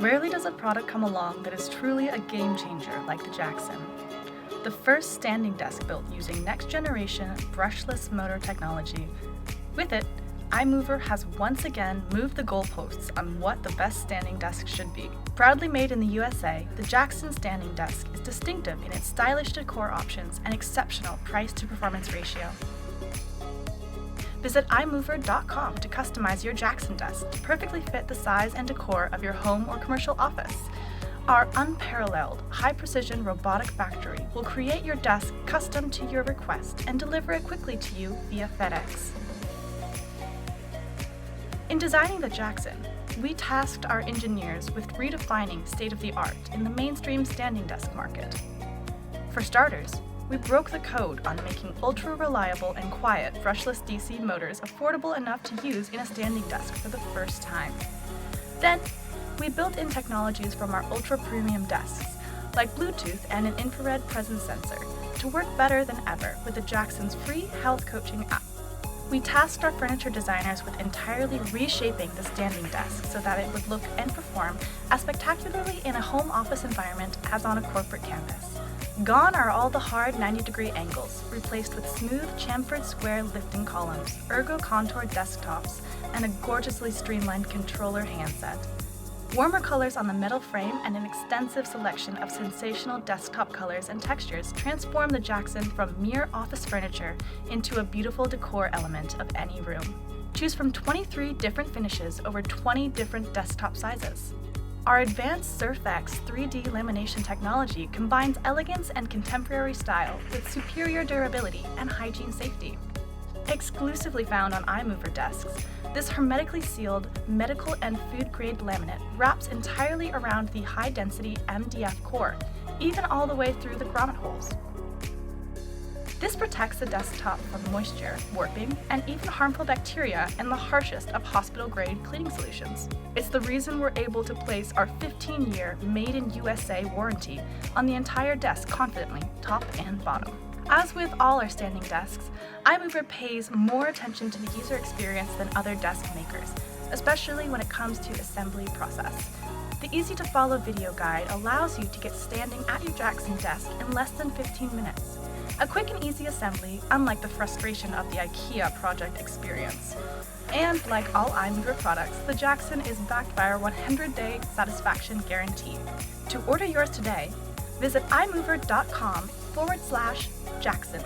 Rarely does a product come along that is truly a game changer like the Jaxson. The first standing desk built using next-generation brushless motor technology. With it, iMovR has once again moved the goalposts on what the best standing desk should be. Proudly made in the USA, the Jaxson standing desk is distinctive in its stylish decor options and exceptional price-to-performance ratio. Visit iMovR.com to customize your Jaxson desk to perfectly fit the size and decor of your home or commercial office. Our unparalleled, high-precision robotic factory will create your desk custom to your request and deliver it quickly to you via FedEx. In designing the Jaxson, we tasked our engineers with redefining state-of-the-art in the mainstream standing desk market. For starters, we broke the code on making ultra-reliable and quiet brushless DC motors affordable enough to use in a standing desk for the first time. Then, we built in technologies from our ultra-premium desks, like Bluetooth and an infrared presence sensor, to work better than ever with the Jaxson's free health coaching app. We tasked our furniture designers with entirely reshaping the standing desk so that it would look and perform as spectacularly in a home office environment as on a corporate campus. Gone are all the hard 90-degree angles, replaced with smooth chamfered square lifting columns, ergo-contoured desktops, and a gorgeously streamlined controller handset. Warmer colors on the metal frame and an extensive selection of sensational desktop colors and textures transform the Jaxson from mere office furniture into a beautiful decor element of any room. Choose from 23 different finishes over 20 different desktop sizes. Our advanced SurfX 3D lamination technology combines elegance and contemporary style with superior durability and hygiene safety. Exclusively found on iMovR desks, this hermetically sealed medical and food-grade laminate wraps entirely around the high-density MDF core, even all the way through the grommet holes. This protects the desktop from moisture, warping, and even harmful bacteria in the harshest of hospital-grade cleaning solutions. It's the reason we're able to place our 15-year Made in USA warranty on the entire desk confidently, top and bottom. As with all our standing desks, iMovR pays more attention to the user experience than other desk makers, especially when it comes to assembly process. The easy-to-follow video guide allows you to get standing at your Jaxson desk in less than 15 minutes. A quick and easy assembly, unlike the frustration of the IKEA project experience. And like all iMovR products, the Jaxson is backed by our 100-day satisfaction guarantee. To order yours today, visit iMovR.com/Jaxson.